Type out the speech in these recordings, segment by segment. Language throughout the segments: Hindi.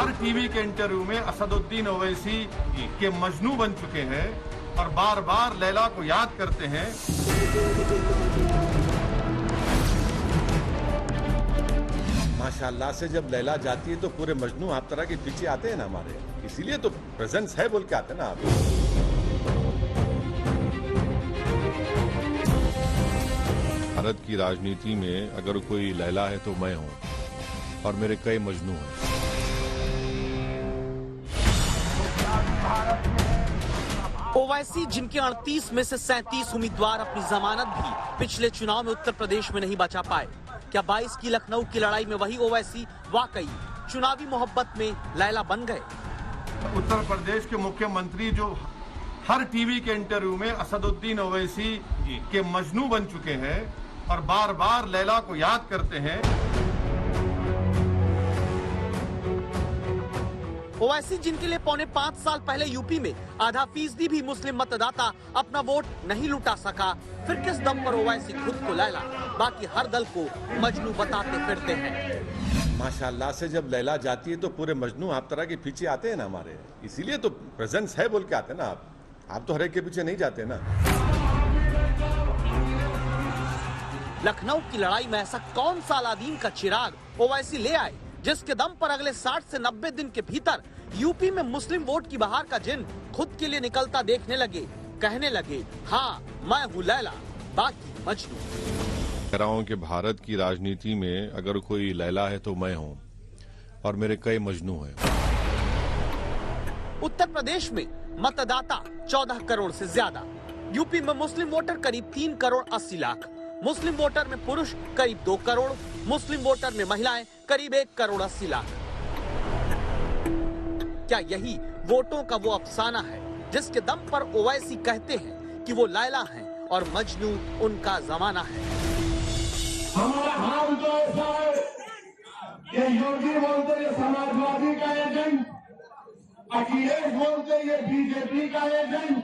हर टीवी के इंटरव्यू में असदुद्दीन ओवैसी के मजनू बन चुके हैं और बार बार लैला को याद करते हैं। माशाअल्लाह से जब लैला जाती है तो पूरे मजनू आप तरह के पीछे आते हैं ना हमारे, इसीलिए तो प्रेजेंस है बोल के आते हैं ना आप। भारत की राजनीति में अगर कोई लैला है तो मैं हूं और मेरे कई मजनू हैं। ओवैसी जिनके 38 में से 37 उम्मीदवार अपनी जमानत भी पिछले चुनाव में उत्तर प्रदेश में नहीं बचा पाए। क्या 22 की लखनऊ की लड़ाई में वही ओवैसी वाकई चुनावी मोहब्बत में लैला बन गए? उत्तर प्रदेश के मुख्यमंत्री जो हर टीवी के इंटरव्यू में असदुद्दीन ओवैसी के मजनू बन चुके हैं और बार बार लैला को याद करते हैं। ओवैसी जिनके लिए पौने 5 साल पहले यूपी में आधा फीसदी भी मुस्लिम मतदाता अपना वोट नहीं लुटा सका, फिर किस दम पर ओवैसी खुद को लैला बाकी हर दल को मजनू बताते फिरते हैं। माशाअल्लाह से जब लैला जाती है तो पूरे मजनू आप तरह के पीछे आते हैं ना हमारे, इसीलिए तो प्रेजेंस है बोल के आते हैं ना आप तो हर एक के पीछे नहीं जाते ना। लखनऊ की लड़ाई में ऐसा कौन सा अलादीन का चिराग ओवैसी ले आए जिसके दम पर अगले 60 से 90 दिन के भीतर यूपी में मुस्लिम वोट की बहार का जिन खुद के लिए निकलता देखने लगे, कहने लगे, हाँ मैं हूँ लैला बाकी मजनू। कह रहा हूं कि भारत की राजनीति में अगर कोई लैला है तो मैं हूं और मेरे कई मजनू हैं। उत्तर प्रदेश में मतदाता 14 करोड़ से ज्यादा, यूपी में मुस्लिम वोटर करीब 3 करोड़ 80 लाख, मुस्लिम वोटर में पुरुष करीब 2 करोड़, मुस्लिम वोटर में महिलाएं करीब 1 करोड़ 80 लाख। क्या यही वोटों का वो अफसाना है जिसके दम पर ओवैसी कहते हैं कि वो लैला हैं और मजनू उनका जमाना है? हमारा हाल तो ऐसा है कि योगी बोलते ये समाजवादी का एजेंट, अखिलेश बोलते ये बीजेपी का एजेंट,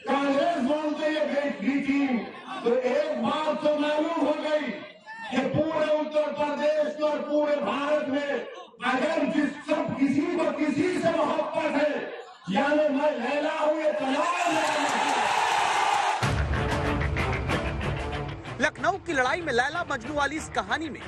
कांग्रेस बोलते ये बी टीम। तो एक बात तो मालूम हो गई कि पूरे उत्तर प्रदेश और पूरे भारत में अगर किसी को किसी से मोहब्बत है, यानी मैं लैला हूं, ये तमाम लखनऊ की लड़ाई में लैला मजनू वाली इस कहानी में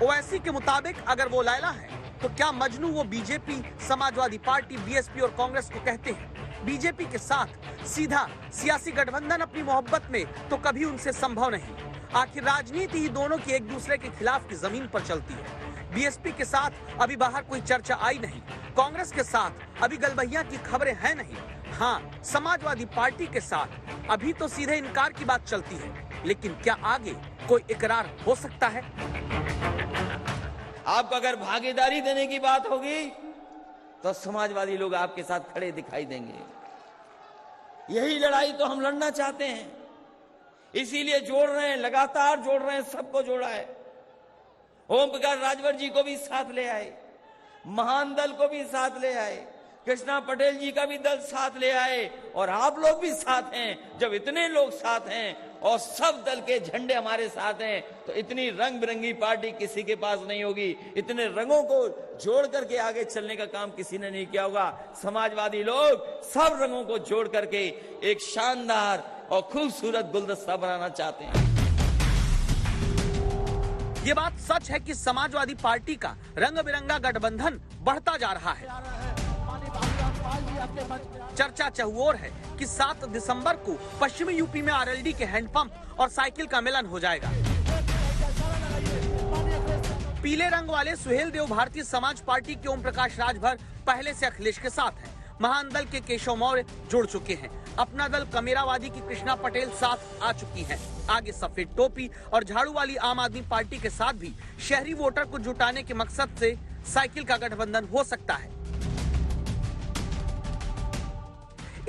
ओवैसी के मुताबिक अगर वो लैला है तो क्या मजनू वो बीजेपी, समाजवादी पार्टी, बीएसपी और कांग्रेस को कहते हैं? बीजेपी के साथ सीधा सियासी गठबंधन अपनी मोहब्बत में तो कभी उनसे संभव नहीं। आखिर राजनीति ही दोनों की एक दूसरे के खिलाफ की जमीन पर चलती है। बीएसपी के साथ अभी बाहर कोई चर्चा आई नहीं, कांग्रेस के साथ अभी गलबहिया की खबरें हैं नहीं। हाँ, समाजवादी पार्टी के साथ अभी तो सीधे इनकार की बात चलती है, लेकिन क्या आगे कोई इकरार हो सकता है? आपको अगर भागीदारी देने की बात होगी तो समाजवादी लोग आपके साथ खड़े दिखाई देंगे। यही लड़ाई तो हम लड़ना चाहते हैं, इसीलिए जोड़ रहे हैं, लगातार जोड़ रहे हैं, सबको जोड़ा है। ओम प्रकाश राजभर जी को भी साथ ले आए, महान दल को भी साथ ले आए, कृष्णा पटेल जी का भी दल साथ ले आए और आप लोग भी साथ हैं। जब इतने लोग साथ हैं और सब दल के झंडे हमारे साथ हैं तो इतनी रंग बिरंगी पार्टी किसी के पास नहीं होगी। इतने रंगों को जोड़ करके आगे चलने का काम किसी ने नहीं किया होगा। समाजवादी लोग सब रंगों को जोड़ करके एक शानदार और खूबसूरत गुलदस्ता बनाना चाहते हैं। ये बात सच है कि समाजवादी पार्टी का रंग बिरंगा गठबंधन बढ़ता जा रहा है। चर्चा चहुओर है कि 7 दिसंबर को पश्चिमी यूपी में आरएलडी के हैंडपंप और साइकिल का मिलन हो जाएगा। पीले रंग वाले सुहेल देव भारतीय समाज पार्टी के ओम प्रकाश राजभर पहले से अखिलेश के साथ हैं। महान दल के केशव मौर्य जुड़ चुके हैं। अपना दल कमेरावादी की कृष्णा पटेल साथ आ चुकी हैं। आगे सफेद टोपी और झाड़ू वाली आम आदमी पार्टी के साथ भी शहरी वोटर को जुटाने के मकसद से साइकिल का गठबंधन हो सकता है।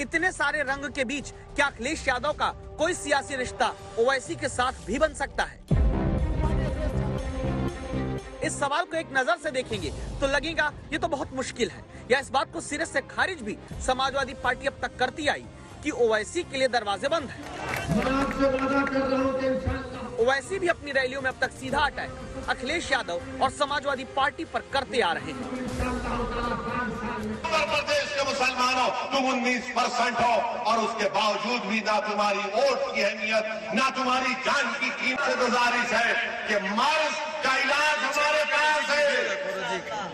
इतने सारे रंग के बीच क्या अखिलेश यादव का कोई सियासी रिश्ता ओवैसी के साथ भी बन सकता है? इस सवाल को एक नजर से देखेंगे तो लगेगा ये तो बहुत मुश्किल है, या इस बात को सिरे से खारिज भी समाजवादी पार्टी अब तक करती आई कि ओवैसी के लिए दरवाजे बंद हैं। ओवैसी भी अपनी रैलियों में अब तक सीधा अटैक अखिलेश यादव और समाजवादी पार्टी पर करते आ रहे हैं। उत्तर प्रदेश के मुसलमानों तुम 19% हो और उसके बावजूद भी ना तुम्हारी वोट की अहमियत ना तुम्हारी जान की कीमत से गुजारिश है कि मर्ज का इलाज हमारे पास है,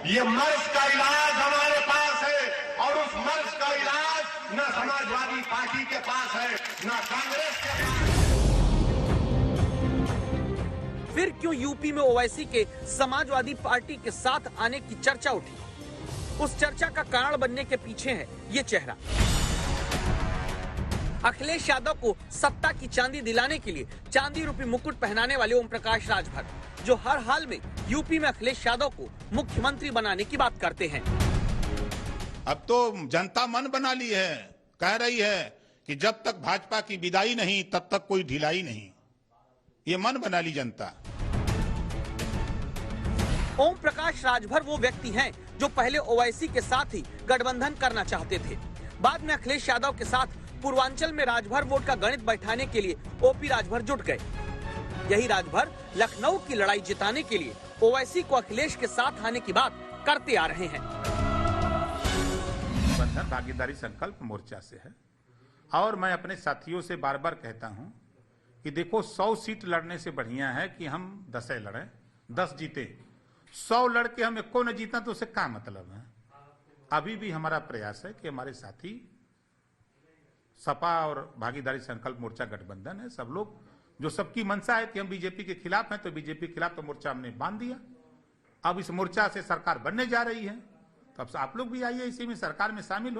ये मर्ज का इलाज हमारे पास है और उस मर्ज का इलाज न समाजवादी पार्टी के पास है न कांग्रेस के पास। फिर क्यों यूपी में ओवैसी के समाजवादी पार्टी के साथ आने की चर्चा उठी? उस चर्चा का कारण बनने के पीछे है ये चेहरा। अखिलेश यादव को सत्ता की चांदी दिलाने के लिए चांदी रूपी मुकुट पहनाने वाले ओम प्रकाश राजभर, जो हर हाल में यूपी में अखिलेश यादव को मुख्यमंत्री बनाने की बात करते हैं। अब तो जनता मन बना ली है, कह रही है कि जब तक भाजपा की विदाई नहीं तब तक कोई ढिलाई नहीं, ये मन बना ली जनता। ओम प्रकाश राजभर वो व्यक्ति हैं जो पहले ओवैसी के साथ ही गठबंधन करना चाहते थे। बाद में अखिलेश यादव के साथ पूर्वांचल में राजभर वोट का गणित बैठाने के लिए ओपी राजभर जुट गए। यही राजभर लखनऊ की लड़ाई जिताने के लिए ओवैसी को अखिलेश के साथ आने की बात करते आ रहे हैं। गठबंधन भागीदारी संकल्प मोर्चा से है और मैं अपने साथियों से बार बार कहता हूं कि देखो 100 सीट लड़ने से बढ़िया है कि हम 10 लड़ें, 10 जीते। 100 लड़के हम एको न जीता तो उससे क्या मतलब है। अभी भी हमारा प्रयास है कि हमारे साथी सपा और भागीदारी संकल्प मोर्चा गठबंधन है, सब लोग जो सबकी मंशा है कि हम बीजेपी के खिलाफ हैं तो बीजेपी के खिलाफ तो मोर्चा हमने बांध दिया। अब इस मोर्चा से सरकार बनने जा रही है, तो अब आप लोग भी आइए इसी में सरकार में शामिल होइए।